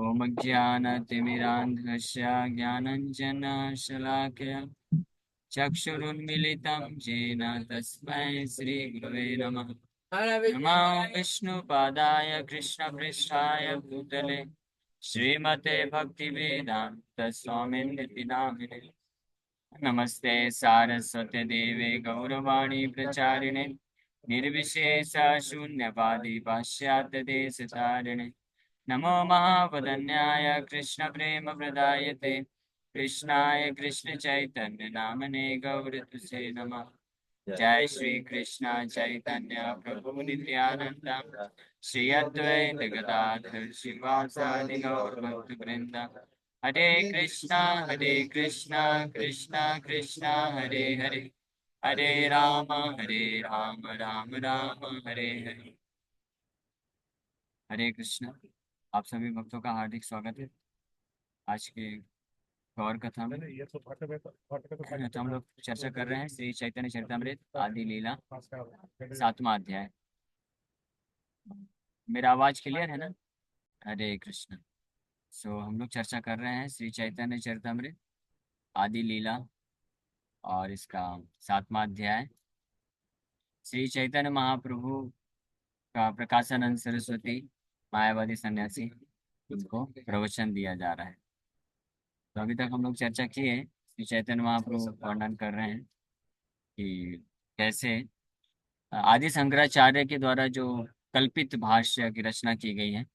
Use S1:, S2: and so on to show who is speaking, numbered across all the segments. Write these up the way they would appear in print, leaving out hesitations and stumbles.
S1: ॐ ज्ञानतिमिरान्धस्य ज्ञानञ्जनशलाकया चक्षुरुन्मिलितं येन तस्मै श्रीगुरवे नमः। नमो विष्णुपादाय कृष्णपृष्ठाय भूतले श्रीमते भक्तिवेदान्त स्वामिनिति नामिने। नमस्ते सारस्वती देवे गौरवाणी प्रचारिणे निर्विशेष शून्यवादी पाश्चात्य देशतारिणे। नमो महावदन्याय कृष्ण प्रेम प्रदायते कृष्णाय कृष्ण चैतन्य नामने गौरतुसे नमः। जय श्री कृष्ण चैतन्य प्रभु नित्यानंद श्री अद्वैत गदाधर श्रीवासादि गौर भक्त वृंद। हरे कृष्णा कृष्णा कृष्णा हरे हरे हरे राम राम राम हरे हरे। हरे कृष्ण। आप सभी भक्तों का हार्दिक स्वागत है आज के गौर कथा में। तो हम लोग चर्चा कर रहे हैं श्री चैतन्य चरितमृत आदि लीला 7वां अध्याय। मेरा आवाज क्लियर है ना? हरे कृष्ण। हम लोग चर्चा कर रहे हैं श्री चैतन्य चरितमृत आदि लीला और इसका 7वां अध्याय। श्री चैतन्य महाप्रभु का प्रकाशानंद सरस्वती मायावादी सन्यासी उनको प्रवचन दिया जा रहा है। तो अभी तक हम लोग चर्चा किए श्री चैतन्य महाप्रभु वर्णन कर रहे हैं कि कैसे आदि शंकराचार्य के द्वारा जो कल्पित भाष्य की रचना की गई है,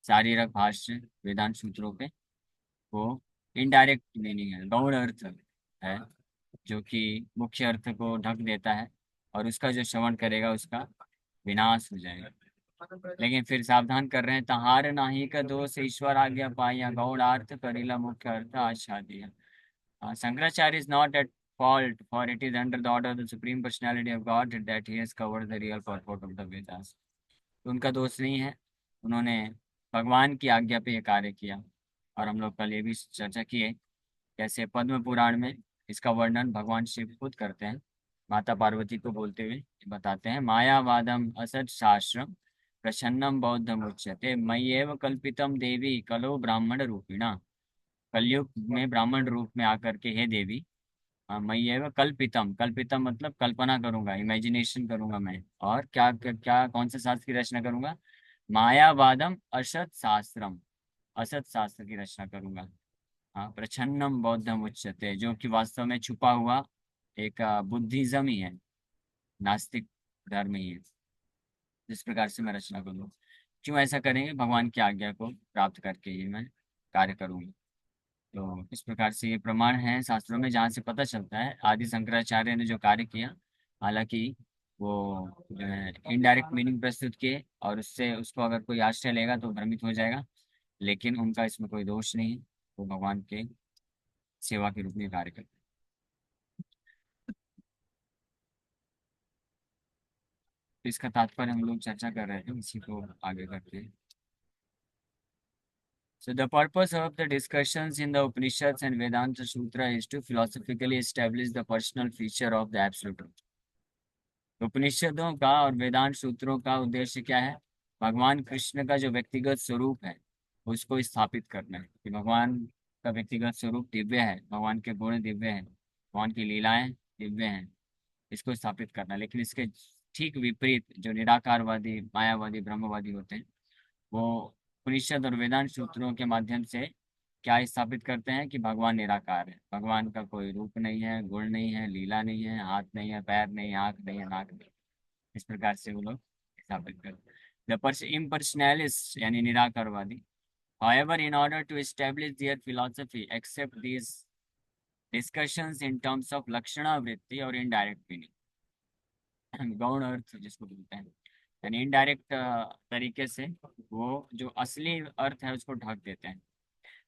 S1: शारीरक भाष्य वेदांत सूत्रों पे, वो इनडायरेक्ट मीनिंग है, गौण अर्थ है, जो कि मुख्य अर्थ को ढक देता है और उसका जो श्रवण करेगा उसका विनाश हो जाएगा। लेकिन फिर सावधान कर रहे हैं, तहार नाही का दोष ईश्वर आज्ञा पाया गौणार्थ करीला मुख्य अर्थ आच्छादिया। Shankaracharya is not at fault, for it is under the order of the Supreme Personality of God that he has covered the real purport of the Vedas. तो उनका दोष नहीं है, उन्होंने भगवान की आज्ञा पे ये कार्य किया। और हम लोग कल ये भी चर्चा किए कैसे पद्म पुराण में इसका वर्णन भगवान शिव खुद करते हैं, माता पार्वती को बोलते हुए बताते हैं, मायावादम असत शास्त्रम प्रसन्नम बौद्धम उच्यते मय्येव कल्पितम देवी कलो ब्राह्मण रूपिणा। कलयुग में ब्राह्मण रूप में आकर के, हे देवी, मय्येव कल्पितम, कल्पितम मतलब कल्पना करूंगा, इमेजिनेशन करूंगा मैं, और क्या क्या, क्या कौन से शास्त्र की रचना करूंगा? मायावादम असत शास्त्रम, असत शास्त्र की रचना करूंगा। हाँ, प्रछन्नम बौद्धम उच्यते, जो कि वास्तव में छुपा हुआ एक बुद्धिज्म ही है, नास्तिक धर्म ही है। जिस प्रकार से मैं रचना करूँ, क्यों ऐसा करेंगे? भगवान की आज्ञा को प्राप्त करके ही मैं कार्य करूंगा। तो इस प्रकार से ये प्रमाण है शास्त्रों में, जहाँ से पता चलता है आदि शंकराचार्य ने जो कार्य किया, हालांकि वो जो है इनडायरेक्ट मीनिंग प्रस्तुत किए और उससे उसको अगर कोई आश्रय लेगा तो भ्रमित हो जाएगा, लेकिन उनका इसमें कोई दोष नहीं है, वो भगवान के सेवा के रूप में कार्य करते हैं। तो इसका तात्पर्य हम लोग चर्चा कर रहे थे, इसी को आगे करते हैं। So the purpose of the discussions in the Upanishads and Vedanta Sutra is to philosophically establish the personal feature of the Absolute Truth. उपनिषदों का और वेदांत सूत्रों का उद्देश्य क्या है? भगवान कृष्ण का जो व्यक्तिगत स्वरूप है उसको स्थापित करना है कि भगवान का व्यक्तिगत स्वरूप दिव्य है, भगवान के गुण दिव्य हैं, भगवान की लीलाएं दिव्य हैं, इसको स्थापित करना। लेकिन इसके ठीक विपरीत जो निराकारवादी, मायावादी, ब्रह्मवादी होते हैं, वो उपनिषद और वेदांत सूत्रों के माध्यम से क्या स्थापित करते हैं कि भगवान निराकार है, भगवान का कोई रूप नहीं है, गुण नहीं है, लीला नहीं है, हाथ नहीं है, पैर नहीं है, आंख नहीं है, नाक नहीं है। इस प्रकार से वो लोग स्थापित करते हैं। द इम्पर्सनलिस्ट यानी निराकारवादी, however, in order to establish their philosophy, accept these discussions in terms of lakshana vritti और indirect meaning, गौण अर्थ जिसको बोलते हैं, यानी इनडायरेक्ट तरीके से वो जो असली अर्थ है उसको ढक देते हैं।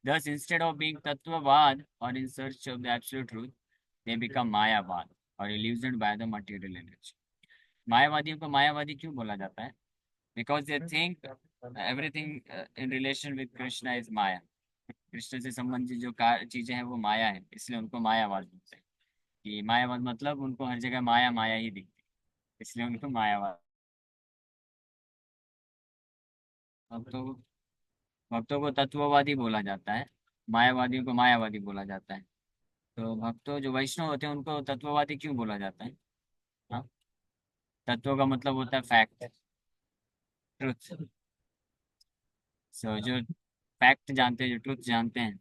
S1: Thus, instead of being तत्ववाद or in search of the absolute truth, they become मायावाद or illusioned by the material energy. मायावादियों को मायावादी क्यों बोला जाता है? Because they think everything in relation with Krishna is माया। कृष्ण से संबंधित जो चीजें हैं वो माया है, इसलिए उनको मायावाद बोलते हैं। कि मायावाद मतलब उनको हर जगह माया माया ही दिखती है, इसलिए उनको मायावाद। अब तो भक्तों को तत्ववादी बोला जाता है, मायावादियों को मायावादी बोला जाता है। तो भक्तों जो वैष्णव होते हैं उनको तत्ववादी क्यों बोला जाता है? हाँ, तत्व का मतलब होता है फैक्ट, ट्रुथ। सो जो फैक्ट जानते हैं, जो ट्रुथ जानते हैं,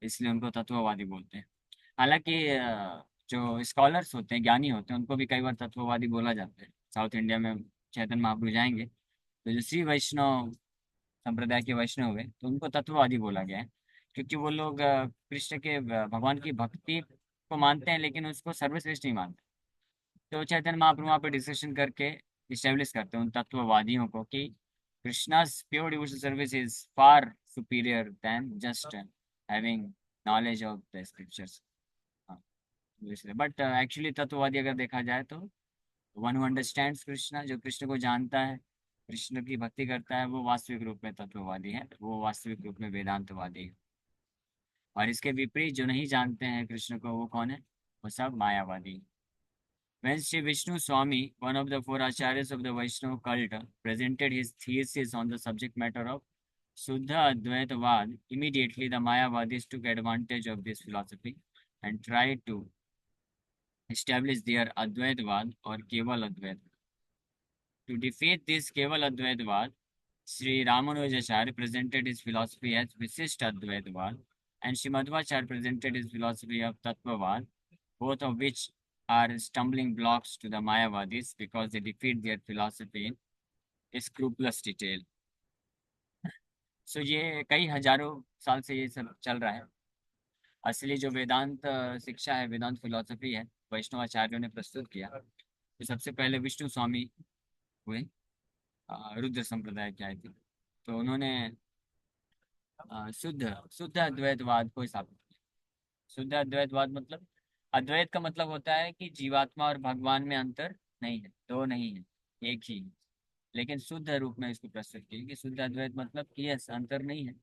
S1: इसलिए उनको तत्ववादी बोलते हैं। हालांकि जो स्कॉलर्स होते हैं, ज्ञानी होते हैं, उनको भी कई बार तत्ववादी बोला जाता है। साउथ इंडिया में चैतन्य महाप्रभु जाएंगे तो जो श्री वैष्णव संप्रदाय के वैष्णव हुए तो उनको तत्ववादी बोला गया है, क्योंकि वो लोग कृष्ण के भगवान की भक्ति को मानते हैं लेकिन उसको सर्वश्रेष्ठ नहीं मानते। तो चैतन्य महाप्रभु वहाँ पे डिस्कशन करके इस्टेब्लिश करते हैं उन तत्ववादियों को कि Krishna's pure devotional service is far superior than just having knowledge of the scriptures. But actually तत्ववादी अगर देखा जाए तो वन हु अंडरस्टैंड्स कृष्णा, जो कृष्ण को जानता है, कृष्ण की भक्ति करता है, वो वास्तविक रूप में तत्ववादी है, वो वास्तविक रूप में वेदांतवादी है। और इसके विपरीत जो नहीं जानते हैं कृष्ण को, वो कौन है? वो सब मायावादी। When Sri Vishnu Swami, one of the four acharyas of the Vaishnava cult, presented his thesis on the subject matter of Suddha Advaitavad, immediately the Mayavadis took advantage of this philosophy and tried to establish their Advaitavad or Keval Advait. To defeat this Keval Advaitavad, Sri Ramanujacharya presented his philosophy as Visishta Advaitavad, and Sri Madhvacharya presented his philosophy of Tattvavad, both of which are stumbling blocks to the Mayavadis because they defeat their philosophy in scrupulous detail. ये कई हजारों साल से ये सब चल रहा है। असली जो वेदांत शिक्षा है, वेदांत फिलॉसफी है, वैष्णवाचार्यों ने प्रस्तुत किया। तो सबसे पहले विष्णु स्वामी हुए, रुद्र संप्रदाय के आए थे। तो उन्होंने शुद्ध शुद्ध अद्वैतवाद को स्थापित किया। शुद्ध अद्वैतवाद मतलब, अद्वैत का मतलब होता है कि जीवात्मा और भगवान में अंतर नहीं है, दो नहीं है, एक ही है। लेकिन शुद्ध रूप में इसको प्रस्तुत किया कि शुद्ध अद्वैत मतलब कि यस, अंतर नहीं है,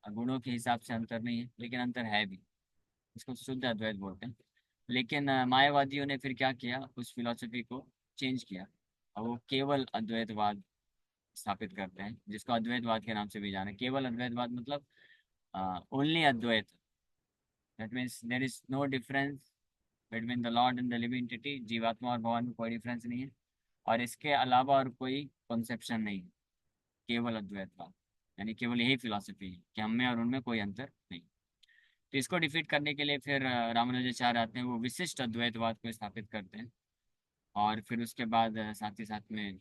S1: गुणों के हिसाब से अंतर नहीं है, लेकिन अंतर है भी। इसको शुद्ध अद्वैत बोलते हैं। लेकिन मायावादियों ने फिर क्या किया, उस फिलॉसफी को चेंज किया और वो केवल अद्वैतवाद स्थापित करते हैं, जिसको अद्वैतवाद के नाम से भी जाना है। केवल अद्वैतवाद मतलब only Advaita, that means there is no difference between the lord and the living entity. जीवात्मा और भगवान में कोई डिफरेंस नहीं है, और इसके अलावा और कोई कॉन्सेप्शन नहीं है। केवल अद्वैतवाद यानी केवल यही फिलॉसफी है कि हम में और उनमें कोई अंतर नहीं। तो इसको डिफीट करने के लिए फिर रामानुजाचार्य आते हैं, वो विशिष्ट अद्वैतवाद को स्थापित करते हैं। और फिर उसके बाद साथ ही साथ में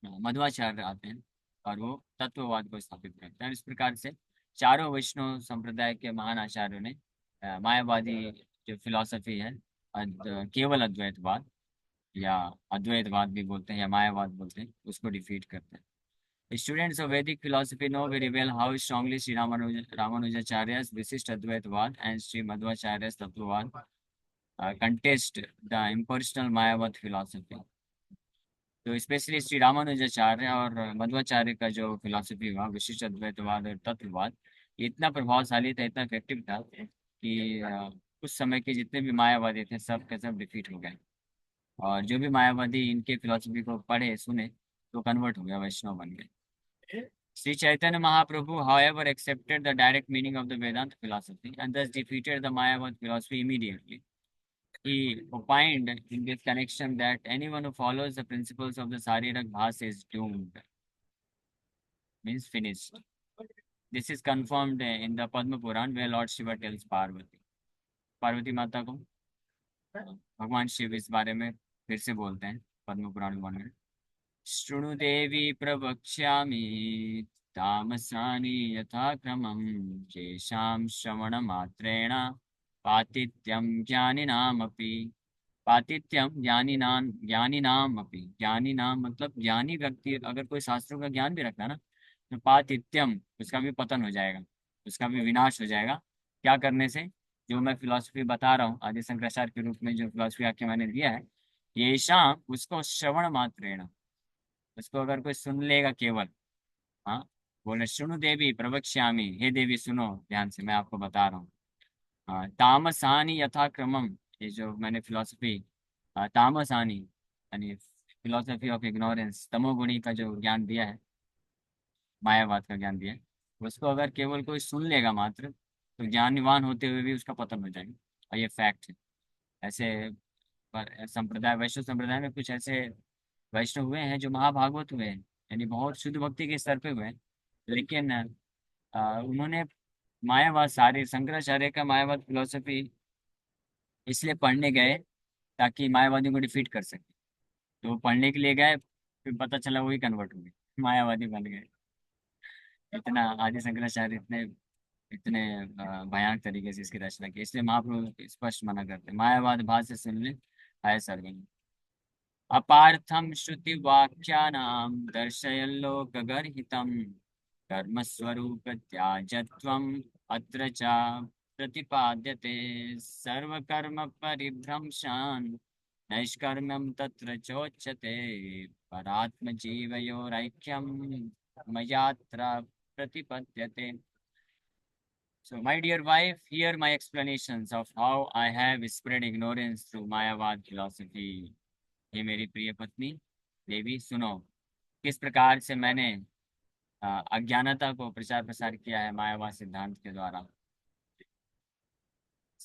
S1: मध्वाचार्य आते हैं और वो तत्ववाद को स्थापित करते हैं। इस प्रकार से चारों वैष्णव संप्रदाय के महान आचार्यों ने मायावादी जो फिलॉसफी है, केवल अद्वैतवाद या अद्वैतवाद भी बोलते हैं या मायावाद बोलते हैं, उसको डिफीट करते हैं। Students of Vedic philosophy know very well how strongly Sri Ramanujacharya's Visisht Advaitavad and Sri Madhvacharya's Tattvad contest the impersonal Mayavad philosophy. तो स्पेशली श्री रामानुजाचार्य और मध्वाचार्य का जो फिलॉसफी हुआ, विशिष्ट अद्वैतवाद और तत्ववाद, ये इतना प्रभावशाली था, इतना इफेक्टिव था कि उस समय के जितने भी मायावादी थे सब के सब डिफीट हो गए। और जो भी मायावादी इनके फिलॉसफी को पढ़े सुने तो कन्वर्ट हो गया, वैष्णव बन गए। Sri Chaitanya Mahaprabhu, however, accepted the direct meaning of the Vedanta philosophy and thus defeated the Mayavad philosophy immediately. He opined in this connection that anyone who follows the principles of the Sarirak Bhas is doomed, means finished. This is confirmed in the Padma Puran where Lord Shiva tells Parvati. Parvati माता को भगवान शिव इस बारे में फिर से बोलते हैं पद्म पुराण में, शृणु देवी प्रवक्ष्यामि तामसानि यथा क्रमं येषां श्रवणमात्रेण पातित्यं ज्ञानिनामपि। पातित्यम ज्ञानिनाम अपि, ज्ञानी नाम मतलब ज्ञानी व्यक्ति अगर कोई शास्त्रों का ज्ञान भी रखता है ना, तो पातित्यम उसका भी पतन हो जाएगा, उसका भी विनाश हो जाएगा। क्या करने से? जो मैं फिलॉसफी बता रहा हूँ आदि शंकराचार्य के रूप में जो फिलॉसफी आके मैंने दिया है, ये शाम उसको श्रवण मात्रेण, उसको अगर कोई सुन लेगा केवल, हाँ, बोले शुणु देवी प्रवक्ष्यामि, हे देवी सुनो ध्यान से, मैं आपको बता रहा हूँ। तामसानी यथा क्रमम, ये जो मैंने फिलॉसफी तामसानी यानी फिलॉसफी ऑफ इग्नोरेंस, तमोगुणी का जो ज्ञान दिया है, मायावाद का ज्ञान दिया है, उसको अगर केवल कोई सुन लेगा मात्र, तो ज्ञानवान होते हुए भी उसका पतन हो जाएगा। और ये फैक्ट है। ऐसे पर संप्रदाय, वैष्णव संप्रदाय में कुछ ऐसे वैष्णव हुए हैं जो महाभागवत हुए हैं, यानी बहुत शुद्ध भक्ति के स्तर पे हुए हैं। लेकिन उन्होंने मायावाद, सारे शंकराचार्य का मायावाद फिलोसफी इसलिए पढ़ने गए ताकि मायावादियों को डिफीट कर सके। तो वो पढ़ने के लिए गए, फिर पता चला वही कन्वर्ट हो गए, मायावादी बन गए। इतना आदि शंकराचार्य इतने इतने भयानक तरीके से इसकी रचना की, इसलिए महाप्रभु स्पष्ट मना करते हैं, मायावाद भाष्य सुन ले आय सर्वज्ञ। अपार्थम श्रुति वाक्यानाम दर्शयल्लोकगर्हितम कर्मस्वरूप त्याजत्वम अत्र च प्रतिपाद्यते सर्वकर्म परिभ्रंशान् नैष्कर्म्यं तत्र चोच्यते परात्मजीवयोरैक्यं मयात्र प्रतिपद्यते। So, my dear wife, hear my explanations of how I have spread ignorance through Mayavad philosophy. हे मेरी प्रिय पत्नी देवी, सुनो किस प्रकार से मैंने अज्ञानता को प्रचार प्रसार किया है मायावाद सिद्धांत के द्वारा।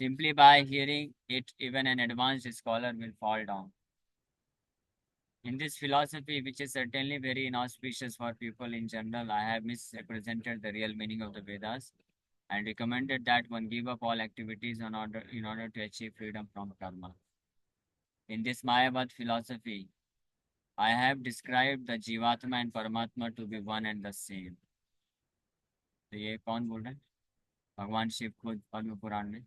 S1: Simply by hearing it, even an advanced scholar will fall down. In this philosophy, which is certainly very inauspicious for people in general, I have misrepresented the real meaning of the Vedas and recommended that one give up all activities in order to achieve freedom from karma. In this Mayavad philosophy, I have described the Jivatma and Paramatma to be one and the same. तो ये कौन बोल रहे हैं? भगवान शिव खुद पद्म पुराण में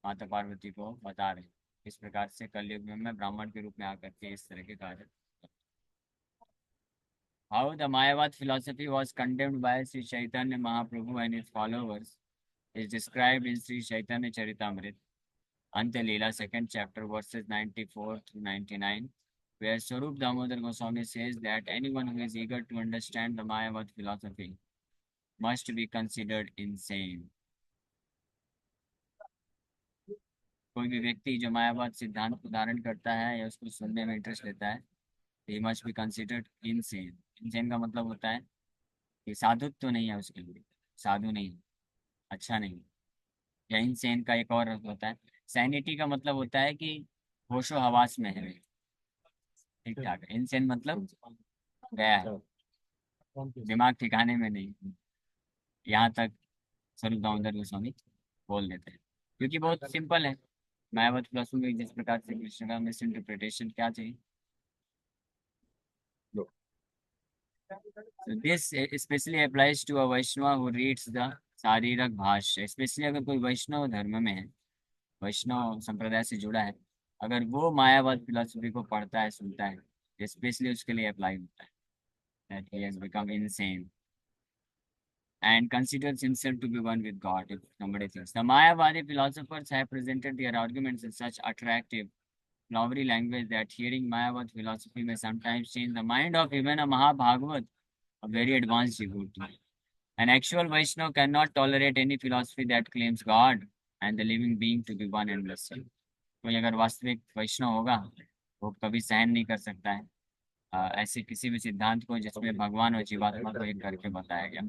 S1: माता पार्वती को बता रहे हैं इस प्रकार से कलयुग में मैं ब्राह्मण के रूप में आकर के इस तरह के कार्य। How the Mayavad philosophy was condemned by Sri Chaitanya Mahaprabhu and his followers is described in Sri Chaitanya Charitamrita, Anta Leela, second chapter, verses 94 to 99, where Swarup Damodar Goswami says that anyone who is eager to understand the Mayavad philosophy must be considered insane. कोई भी व्यक्ति जो मायावाद सिद्धांत को धारण करता है या उसको सुनने में इंटरेस्ट लेता है, he must be considered insane. insane का मतलब होता है कि साधुत्व तो नहीं है उसके लिए, साधु नहीं, अच्छा नहीं। या insane का एक और अर्थ होता है, सैनिटी का मतलब होता है कि होशो हवास में है, ठीक ठाक। insane मतलब गया है, दिमाग ठिकाने में नहीं। यहाँ तक स्वरूप दामोदर गोस्वामी बोल देते हैं, क्योंकि बहुत सिंपल है। मायावत फिलोसफी में जिस प्रकार से कृष्ण का मिस इंटरप्रिटेशन क्या चाहिए। So this especially applies to a Vaishnava who reads the शारीरक भाष्य, स्पेशली अगर कोई वैष्णव धर्म में है, वैष्णव संप्रदाय से जुड़ा है, अगर वो मायावाद फिलोसफी को पढ़ता है, सुनता है, स्पेशली उसके लिए अप्लाई होता है that he has become insane and considers himself to be one with God. If somebody thinks the Mayavadi philosophers have presented their arguments in such attractive, flowery language that hearing Mayavad philosophy may sometimes change the mind of even a Mahabhagavat, a very advanced devotee. An actual Vaishnava cannot tolerate any philosophy that claims God and the living being to be one and the same. कोई अगर वास्तविक वैष्णव होगा वो कभी सहन नहीं कर सकता है ऐसे किसी भी सिद्धांत को जिसमें भगवान और जीवात्मा को एक करके बताया गया।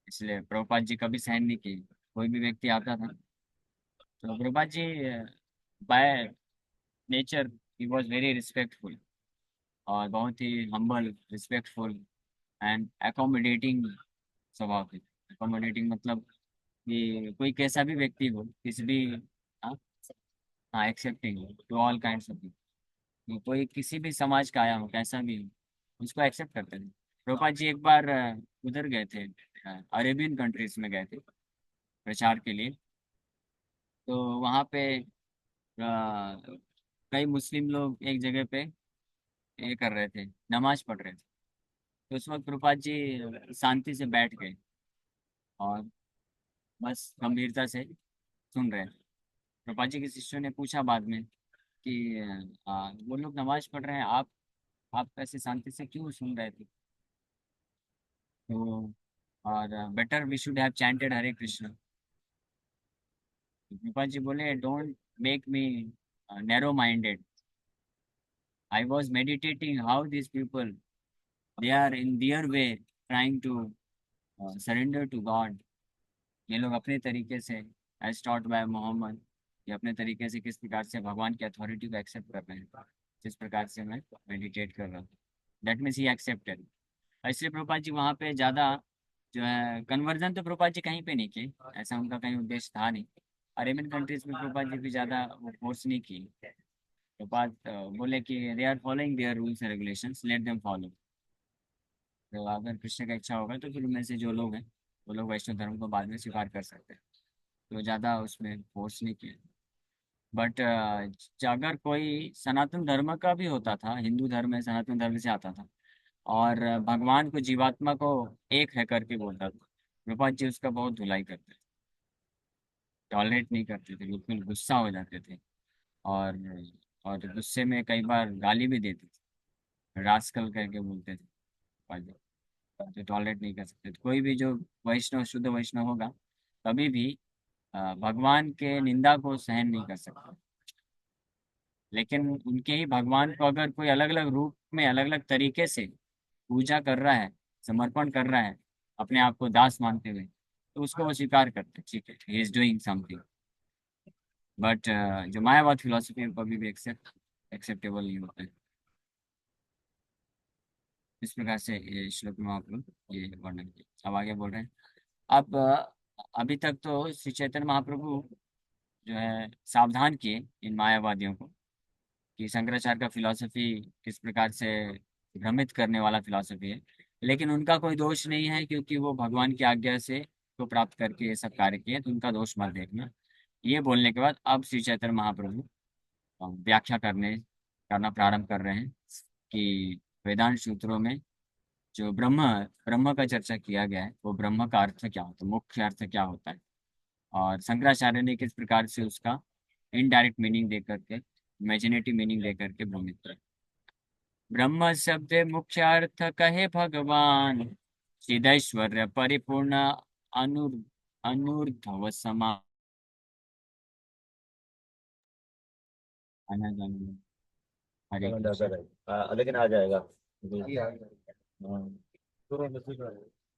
S1: इसलिए प्रभुपाद जी कभी सहन नहीं किए। कोई भी व्यक्ति आता था तो प्रभुपाद जी बाय नेचर ही वॉज वेरी रिस्पेक्टफुल, और बहुत ही हम्बल, रिस्पेक्टफुल एंड एकोमोडेटिंग स्वभाव के। एकोमोडेटिंग मतलब कि कोई कैसा भी व्यक्ति हो, किसी भी, हाँ, हाँ, accepting to all kinds of people, कोई किसी भी समाज का आया हो, कैसा भी हो, उसको एक्सेप्ट करते थे। प्रभुपाद जी एक बार उधर गए थे, अरेबियन कंट्रीज में गए थे प्रचार के लिए। तो वहाँ पे कई मुस्लिम लोग एक जगह पे ये कर रहे थे, नमाज पढ़ रहे थे। तो उस वक्त प्रभुपाद जी शांति से बैठ गए और बस गंभीरता से सुन रहे थे। प्रभुपाद जी के शिष्यों ने पूछा बाद में कि वो लोग नमाज पढ़ रहे हैं, आप ऐसे शांति से क्यों सुन रहे थे। तो और better we should have chanted Hare Krishna. Prabhupada ji बोले, don't make me narrow minded, I was meditating how this people, they are in their way trying to surrender to God. ये लोग अपने तरीके से, एज टॉट बाय मोहम्मद, ये अपने तरीके से किस प्रकार से भगवान की अथॉरिटी को एक्सेप्ट कर रहे हैं, जिस प्रकार से मैं मेडिटेट कर रहा हूँ, दैट मीन्स ही एक्सेप्टेड। इसलिए प्रभुपाद जी वहाँ पे ज़्यादा जो है कन्वर्जन तो प्रभुपाद जी कहीं पे नहीं किए, ऐसा उनका कहीं उद्देश्य था नहीं। अरेबियन कंट्रीज में प्रभुपाद जी भी ज़्यादा वो फोर्स नहीं की। प्रभुपाद बोले कि they are following their rules and regulations, let them follow. तो अगर कृष्ण का इच्छा होगा तो फिर उनमें से जो लोग हैं वो लोग वैष्णव धर्म को बाद में स्वीकार कर सकते हैं। तो ज़्यादा उसमें फोर्स नहीं किया। बट अगर कोई सनातन धर्म का भी होता था, हिंदू धर्म में सनातन धर्म से आता था और भगवान को जीवात्मा को एक है करके बोलता था, प्रभुपाद जी उसका बहुत धुलाई करते थे, टॉलरेट नहीं करते थे, बिल्कुल गुस्सा हो जाते थे। और और गुस्से में कई बार गाली भी देते थे, रास्कल करके बोलते थे प्रभुपाद जी। तो टॉलरेट नहीं कर सकते थे कोई भी जो वैष्णव, शुद्ध वैष्णव होगा कभी भी भगवान के निंदा को सहन नहीं कर सकता। लेकिन उनके ही भगवान को अगर कोई अलग अलग रूप में अलग अलग तरीके से पूजा कर रहा है, समर्पण कर रहा है, अपने आप को दास मानते हुए, तो उसको वो स्वीकार करते हैं, ठीक है, he is doing something. But जो मायावाद फिलोसफी है कभी भी एक्सेप्टेबल नहीं होता है। इस प्रकार से ये श्लोक में आप लोग ये वर्णन किए। अब आगे बोल रहे हैं। अब अभी तक तो श्री चैतन्य महाप्रभु जो है सावधान किए इन मायावादियों को कि शंकराचार्य का फिलॉसफी किस प्रकार से भ्रमित करने वाला फिलॉसफी है। लेकिन उनका कोई दोष नहीं है क्योंकि वो भगवान की आज्ञा से को प्राप्त करके ये सब कार्य किए, तो उनका दोष मत देखना। ये बोलने के बाद अब श्री चैतन्य महाप्रभु व्याख्या करना प्रारंभ कर रहे हैं कि वेदांत सूत्रों में जो ब्रह्म ब्रह्म का चर्चा किया गया है वो ब्रह्म का अर्थ क्या होता है, मुख्य अर्थ क्या होता है, और शंकराचार्य ने किस प्रकार से उसका इनडायरेक्ट मीनिंग दे करके, इमेजिनेटिव मीनिंग दे करके भ्रमित किया। ब्रह्म शब्द मुख्य अर्थ कहे भगवान, चिदैश्वर्य परिपूर्ण अनुर अनुर्धव समान। हरे
S2: चलो
S1: कृष्ण।
S2: लेकिन आ जाएगा। हाँ।